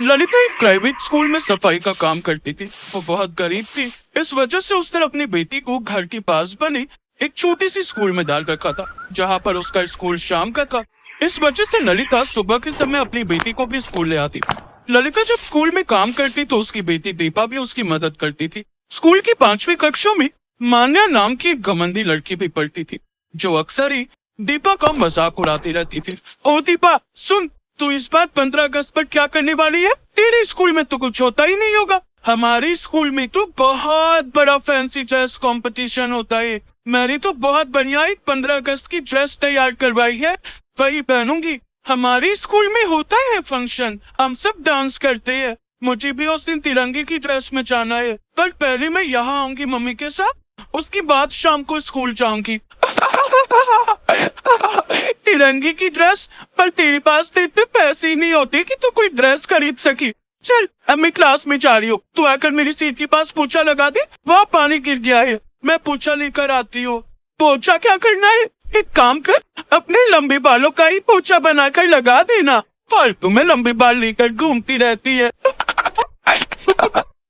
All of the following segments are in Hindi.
ललिता एक प्राइवेट स्कूल में सफाई का काम करती थी। वो बहुत गरीब थी, इस वजह से उसने अपनी बेटी को घर के पास बनी एक छोटी सी स्कूल में डाल रखा था, जहाँ पर उसका स्कूल शाम का था। इस वजह से ललिता सुबह के समय अपनी बेटी को भी स्कूल ले आती। ललिता जब स्कूल में काम करती तो उसकी बेटी दीपा भी उसकी मदद करती थी। स्कूल की 5वीं कक्षा में मान्या नाम की एक घमंडी लड़की भी पढ़ती थी, जो अक्सर ही दीपा का मजाक उड़ाती रहती थी। ओ दीपा सुन, तू इस बार 15 अगस्त पर क्या करने वाली है? तेरे स्कूल में तो कुछ होता ही नहीं होगा। हमारे स्कूल में तो बहुत बड़ा फैंसी ड्रेस कंपटीशन होता है। मैंने तो बहुत बढ़िया एक 15 अगस्त की ड्रेस तैयार करवाई है, वही पहनूंगी। हमारे स्कूल में होता है फंक्शन, हम सब डांस करते हैं। मुझे भी उस दिन तिरंगे की ड्रेस में जाना है, पर पहले मैं यहाँ आऊंगी मम्मी के साथ, उसके बाद शाम को स्कूल जाऊंगी। तिरंगे की ड्रेस, पर तेरे पास तो इतने पैसे ही नहीं होते कि तू कोई ड्रेस खरीद सकी। चल अब मैं क्लास में जा रही हूँ, तू आकर मेरी सीट के पास पोछा लगा दे, वहाँ पानी गिर गया है। मैं पोछा लेकर आती हूँ। पोछा क्या करना है? एक काम कर, अपने लंबे बालों का ही पोछा बनाकर लगा देना। फालतू में लंबे बाल लेकर घूमती रहती है।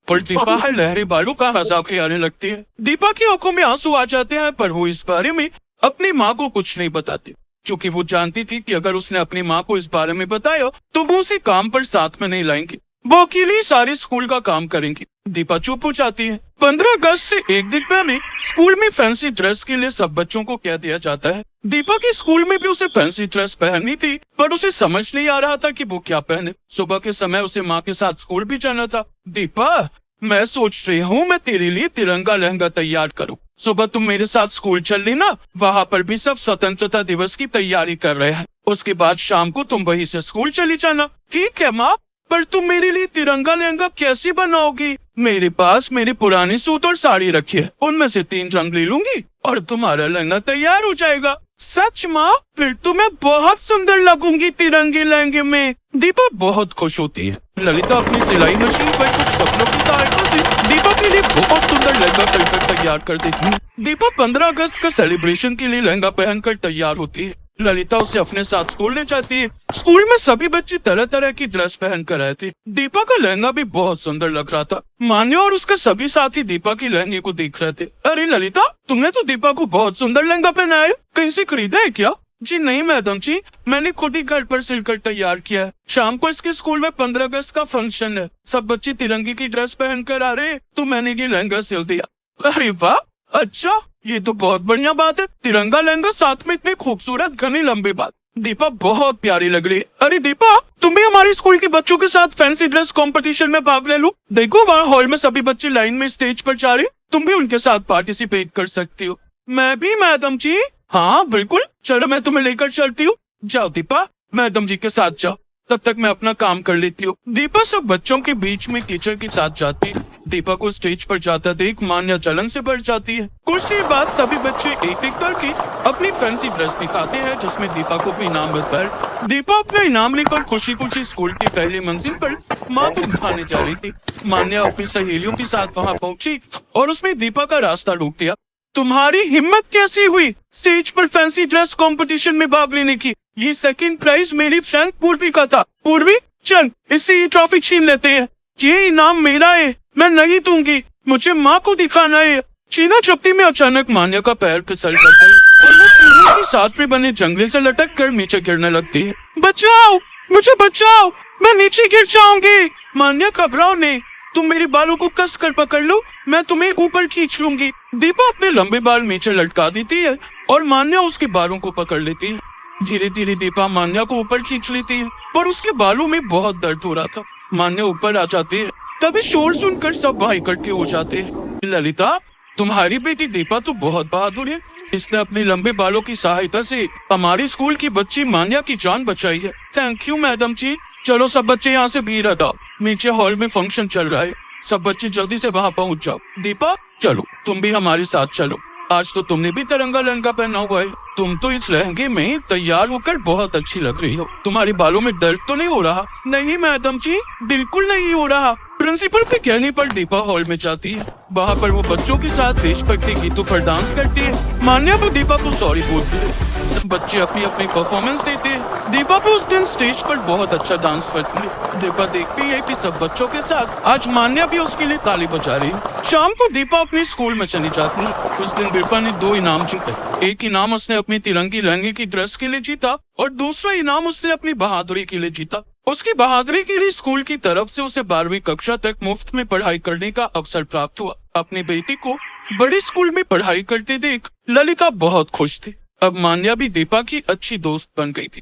पर दीपा हर लहरे बालों का मजाक आने लगती है। दीपा की आंखों में आंसू आ जाते हैं, पर वो इस बारे में अपनी माँ को कुछ नहीं बताती, क्योंकि वो जानती थी कि अगर उसने अपनी माँ को इस बारे में बताया तो वो उसे काम पर साथ में नहीं लाएंगी। वो अकेली सारे स्कूल का काम करेंगी। दीपा चुप हो जाती है। 15 अगस्त से एक दिन पहले स्कूल में फैंसी ड्रेस के लिए सब बच्चों को कह दिया जाता है। दीपा के स्कूल में भी उसे फैंसी ड्रेस पहननी थी, पर उसे समझ नहीं आ रहा था कि वो क्या पहने। सुबह के समय उसे माँ के साथ स्कूल भी जाना था। दीपा, मैं सोच रही हूँ मैं तेरे लिए तिरंगा लहंगा तैयार करूँ। सुबह तुम मेरे साथ स्कूल चल लेना, वहाँ पर भी सब स्वतंत्रता दिवस की तैयारी कर रहे हैं। उसके बाद शाम को तुम वहीं से स्कूल चली जाना। ठीक है माँ, पर तुम मेरे लिए तिरंगा लहंगा कैसे बनाओगी? मेरे पास मेरे पुराने सूट और साड़ी रखी है, उनमें से 3 रंग ले लूंगी और तुम्हारा लहंगा तैयार हो जाएगा। सच माँ? फिर तो मैं बहुत सुंदर लगूंगी तिरंगे लहंगे में। दीपा बहुत खुश होती है। ललिता अपनी सिलाई मशीन पर कुछ कपड़ों की सहायता से दीपा के लिए बहुत सुंदर लहंगा सिलकर तैयार कर देती है। दीपा 15 अगस्त का सेलिब्रेशन के लिए लहंगा पहनकर तैयार होती है। ललिता उसे अपने साथ स्कूल ले जाती है। स्कूल में सभी बच्चे तरह तरह की ड्रेस पहन कर आए थे। दीपा का लहंगा भी बहुत सुंदर लग रहा था। मान्या और उसका सभी साथी दीपा की लहंगे को देख रहे थे। अरे ललिता, तुमने तो दीपा को बहुत सुंदर लहंगा पहनाया है, कहीं से खरीदा है क्या? जी नहीं मैडम जी, मैंने खुद ही घर पर सिलकर तैयार किया है। शाम को इसके स्कूल में 15 अगस्त का फंक्शन है, सब बच्चे तिरंगे की ड्रेस पहन कर आ रहे हैं, तो मैंने ये लहंगा सिल दिया। अरे वाह, अच्छा, ये तो बहुत बढ़िया बात है। तिरंगा लहंगा, साथ में इतने खूबसूरत घने लंबे बाल। दीपा बहुत प्यारी लग रही है। अरे दीपा, तुम भी हमारे स्कूल के बच्चों के साथ फैंसी ड्रेस कंपटीशन में भाग ले लो। देखो वहाँ हॉल में सभी बच्चे लाइन में स्टेज पर जा रहे, तुम भी उनके साथ पार्टिसिपेट कर सकती हो। मैं भी मैडम जी? हाँ बिल्कुल, चलो मैं तुम्हें लेकर चलती हूँ। जाओ दीपा, मैडम जी के साथ जाओ, तब तक मैं अपना काम कर लेती हूँ। दीपा सब बच्चों के बीच में टीचर के साथ जाती है। दीपा को स्टेज पर जाता देख मान्या जलन से भर जाती है। कुछ देर बाद सभी बच्चे एक एक करके अपनी फैंसी ड्रेस दिखाते हैं, जिसमें दीपा को भी इनाम मिलता है। दीपा अपना इनाम लेकर खुशी खुशी स्कूल की पहली मंजिल पर माँ को दिखाने जा रही थी। मान्या अपनी सहेलियों के साथ वहाँ पहुँची और उसने दीपा का रास्ता रोक दिया। तुम्हारी हिम्मत कैसी हुई स्टेज पर फैंसी ड्रेस कंपटीशन में भाग लेने की? ये सेकंड प्राइज मेरी फ्रेंड पूर्वी का था। पूर्वी, चल इससे ये ट्रॉफी छीन लेते हैं। ये इनाम मेरा है, मैं नहीं दूंगी, मुझे माँ को दिखाना है। छीना झपटी में अचानक मान्या का पैर फिसल जाता है और वो पूर्वी के साथ में बने जंगले से लटक कर नीचे गिरने लगती है। बचाओ, मुझे बचाओ, मैं नीचे गिर जाऊंगी। मान्या घबराओ नहीं, तुम मेरे बालों को कस कर पकड़ लो, मैं तुम्हें ऊपर खींच लूंगी। दीपा अपने लंबे बाल नीचे लटका देती है और मान्या उसके बालों को पकड़ लेती है। धीरे धीरे दीपा मान्या को ऊपर खींच लेती है, पर उसके बालों में बहुत दर्द हो रहा था। मान्या ऊपर आ जाती है, तभी शोर सुनकर सब वहाँ इकट्ठे हो जाते हैं। ललिता, तुम्हारी बेटी दीपा तो बहुत बहादुर है, इसने अपने लंबे बालों की सहायता से हमारे स्कूल की बच्ची मान्या की जान बचाई है। थैंक यू मैडम जी। चलो सब बच्चे यहाँ से भीड़ हटाओ, नीचे हॉल में फंक्शन चल रहा है, सब बच्चे जल्दी से वहाँ पहुँच जाओ। दीपा चलो, तुम भी हमारे साथ चलो। आज तो तुमने भी तिरंगा लहंगा पहना हुआ है, तुम तो इस लहंगे में तैयार होकर बहुत अच्छी लग रही हो। तुम्हारे बालों में दर्द तो नहीं हो रहा? नहीं मैडम जी, बिल्कुल नहीं हो रहा। प्रिंसिपल के कहने पर दीपा हॉल में जाती है। वहाँ पर वो बच्चों के साथ देशभक्ति गीतों पर डांस करती है। मान्या भी दीपा को सॉरी बोलती है। सब बच्चे अपनी अपनी परफॉर्मेंस देते हैं। दीपा भी उस दिन स्टेज पर बहुत अच्छा डांस करती है। दीपा देखती है कि सब बच्चों के साथ आज मान्या भी उसके लिए ताली बजा रही है। शाम को दीपा अपने स्कूल में चली जाती है। उस दिन दीपा ने 2 इनाम जीते। एक इनाम उसने अपनी तिरंगी लहंगे की ड्रेस के लिए जीता और दूसरा इनाम उसने अपनी बहादुरी के लिए जीता। उसकी बहादुरी के लिए स्कूल की तरफ से उसे 12वीं कक्षा तक मुफ्त में पढ़ाई करने का अवसर प्राप्त हुआ। अपनी बेटी को बड़े स्कूल में पढ़ाई करते देख ललिता बहुत खुश थी। अब मान्या भी दीपा की अच्छी दोस्त बन गई थी।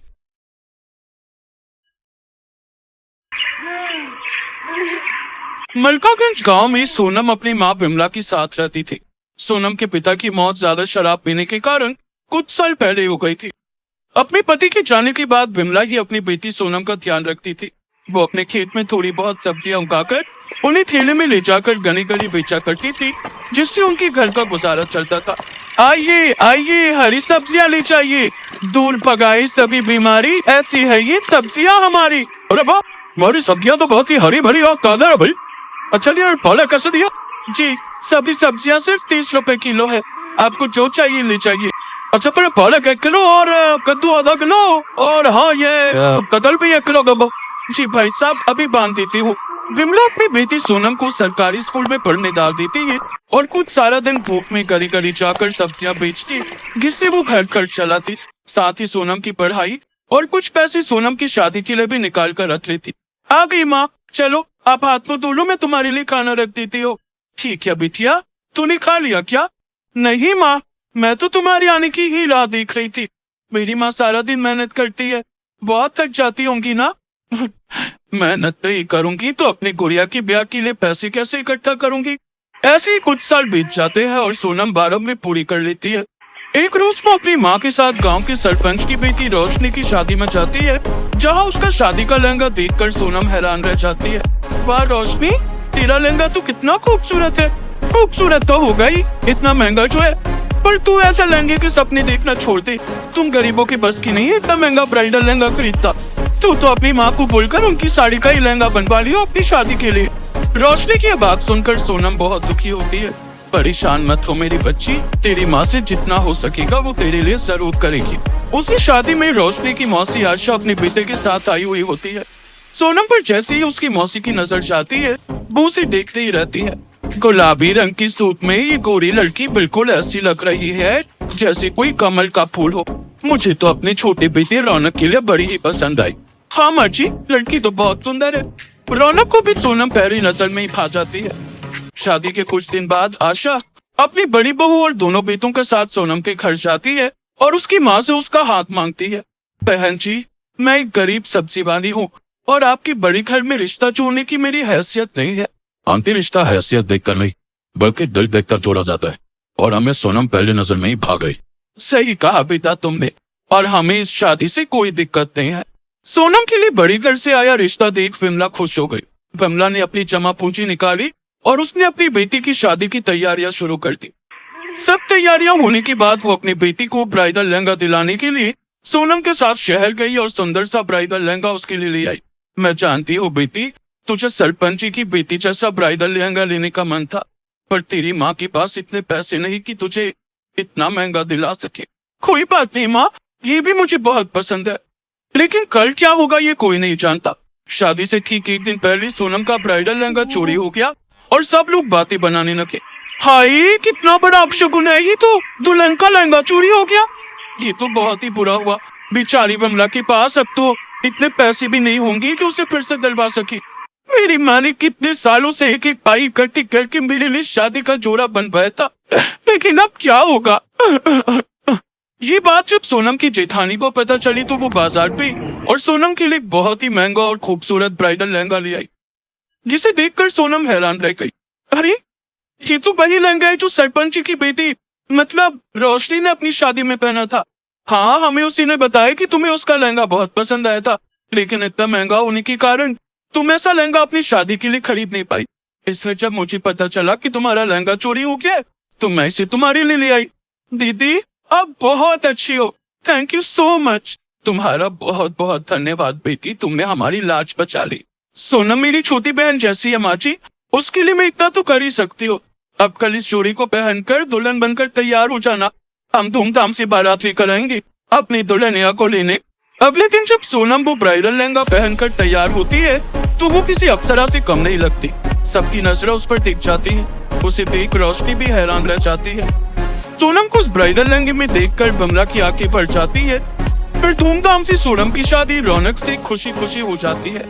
मलकागंज गांव में सोनम अपनी माँ बिमला के साथ रहती थी। सोनम के पिता की मौत ज्यादा शराब पीने के कारण कुछ साल पहले हो गई थी। अपने पति के जाने के बाद बिमला ही अपनी बेटी सोनम का ध्यान रखती थी। वो अपने खेत में थोड़ी बहुत सब्जियां उगाकर उन्हें थैले में ले जाकर गली गली बेचा करती थी, जिससे उनके घर का गुजारा चलता था। आइए आइए, हरी सब्जियां ले जाइए, दूर भगाए सभी बीमारी, ऐसी है ये सब्जियां हमारी। अरे वाह, हमारी सब्जियां तो बहुत ही हरी भरी और ताजा है भाई। अच्छा यार, पालक कैसे दिया? जी, सभी सब्जियां सिर्फ 30 रुपए किलो है, आपको जो चाहिए ले जाइए। अच्छा, पर पालक 1 किलो और कद्दू आधा किलो, और हाँ ये कटहल भी 1 किलो दबो। जी भाई साहब, अभी बांध देती हूँ। बिमला अपनी बेटी सोनम को सरकारी स्कूल में पढ़ने डाल देती है और कुछ सारा दिन धूप में गली गली जाकर सब्जियां बेचती, जिससे वो घर खर्च चलाती। साथ ही सोनम की पढ़ाई और कुछ पैसे सोनम की शादी के लिए भी निकाल कर रख लेती। आ गई माँ, चलो आप हाथ में धो लो, मैं तुम्हारे लिए खाना रख देती हूँ। ठीक है बिटिया, तूने खा लिया क्या? नहीं माँ, मैं तो तुम्हारे आने की ही राह देख रही थी। मेरी माँ सारा दिन मेहनत करती है, बहुत थक जाती होंगी ना। मेहनत तो ही करूंगी तो अपनी गुड़िया की ब्याह के लिए पैसे कैसे इकट्ठा करूंगी। ऐसे ही कुछ साल बीत जाते हैं और सोनम 12वीं पूरी कर लेती है। एक रोज वो अपनी माँ के साथ गांव के सरपंच की बेटी रोशनी की शादी में जाती है, जहां उसका शादी का लहंगा देखकर सोनम हैरान रह जाती है। वाह रोशनी, तेरा लहंगा तो कितना खूबसूरत है। खूबसूरत तो होगा ही, इतना महंगा जो है, पर तू ऐसा लहंगे के सपने देखना छोड़ दे। तुम गरीबों के बस की नहीं है इतना महंगा ब्राइडल लहंगा खरीदता। तू तो अपनी माँ को बोलकर उनकी साड़ी का ही लहंगा बनवा लियो अपनी शादी के लिए। रोशनी की बात सुनकर सोनम बहुत दुखी होती है। परेशान मत हो मेरी बच्ची, तेरी माँ से जितना हो सकेगा वो तेरे लिए जरूर करेगी। उसी शादी में रोशनी की मौसी आशा अपने बेटे के साथ आई हुई होती है। सोनम पर जैसे ही उसकी मौसी की नजर जाती है, वो उसे देखते ही रहती है। गुलाबी रंग की सूट में ये गोरी लड़की बिल्कुल ऐसी लग रही है जैसे कोई कमल का फूल हो। मुझे तो अपने छोटे बेटे रौनक के लिए बड़ी ही पसंद आई। हाँ माँ जी, लड़की तो बहुत सुंदर है। रौनक को भी सोनम पहली नजर में ही भा जाती है। शादी के कुछ दिन बाद आशा अपनी बड़ी बहू और दोनों बेटों के साथ सोनम के घर जाती है और उसकी माँ से उसका हाथ मांगती है। बहन जी, मैं एक गरीब सब्जी वाली हूँ और आपकी बड़ी घर में रिश्ता जोड़ने की मेरी हैसियत नहीं है। आंटी, रिश्ता हैसियत देखकर नहीं बल्कि दिल देखकर जोड़ा जाता है, और हमें सोनम पहली नजर में ही भाग गई। सही कहा बेटा तुमने, और हमें इस शादी से कोई दिक्कत नहीं है। सोनम के लिए बड़ी घर से आया रिश्ता देख विमला खुश हो गई। विमला ने अपनी जमा पूंजी निकाली और उसने अपनी बेटी की शादी की तैयारियां शुरू कर दी। सब तैयारियां होने के बाद वो अपनी बेटी को ब्राइडल लहंगा दिलाने के लिए सोनम के साथ शहर गई और सुंदर सा ब्राइडल लहंगा उसके लिए ले आई। मैं जानती हूँ बेटी, तुझे सरपंच जी की बेटी जैसा ब्राइडल लहंगा लेने का मन था, पर तेरी माँ के पास इतने पैसे नहीं कि तुझे इतना महंगा दिला सके। कोई बात नहीं माँ, ये भी मुझे बहुत पसंद है, लेकिन कल क्या होगा ये कोई नहीं जानता। शादी से ठीक 1 दिन पहले सोनम का ब्राइडल लहंगा चोरी हो गया और सब लोग बातें बनाने लगे। हाय, कितना बड़ा अपशगुन है ये तो, दुल्हन का लहंगा चोरी हो गया। ये तो बहुत ही बुरा हुआ। बेचारी विमला के पास अब तो इतने पैसे भी नहीं होंगे कि उसे फिर से दिलवा सके। मेरी माँ ने कितने सालों से एक एक पाई इकट्ठी करके मेरे लिए शादी का जोड़ा बनवाया था, लेकिन अब क्या होगा। ये बात जब सोनम की जेठानी को पता चली तो वो बाजार पे और सोनम के लिए बहुत ही महंगा और खूबसूरत ब्राइडल लहंगा ले आई, जिसे देखकर सोनम हैरान रह गई। अरे, ये तो वही लहंगा है जो सरपंच जी की बेटी मतलब रोशनी ने अपनी शादी में पहना था। हाँ, हमें उसी ने बताया कि तुम्हें उसका लहंगा बहुत पसंद आया था, लेकिन इतना महंगा होने के कारण तुम ऐसा लहंगा अपनी शादी के लिए खरीद नहीं पाई। इसलिए जब मुझे पता चला कि तुम्हारा लहंगा चोरी हो गया तो मैं इसे तुम्हारे लिए ले आई। दीदी, आप बहुत अच्छी हो, थैंक यू सो मच। तुम्हारा बहुत बहुत धन्यवाद बेटी, तुमने हमारी लाज बचा ली। सोनम मेरी छोटी बहन जैसी है माँ जी, उसके लिए मैं इतना तो कर ही सकती हूँ। अब कल इस जोड़ी को पहनकर दुल्हन बनकर तैयार हो जाना, हम धूमधाम से बारात भी कराएंगे अपनी दुल्हनिया को लेने। अगले दिन जब सोनम वो ब्राइडल लहंगा पहनकर तैयार होती है तो वो किसी अप्सरा से कम नहीं लगती। सबकी नजरें उस पर टिक जाती है। उसे देख रोशनी भी हैरान रह जाती है। सोनम को उस ब्राइडल लहंगे में देखकर बमला की आंखें भर जाती है। फिर धूमधाम से सोनम की शादी रौनक से खुशी खुशी हो जाती है।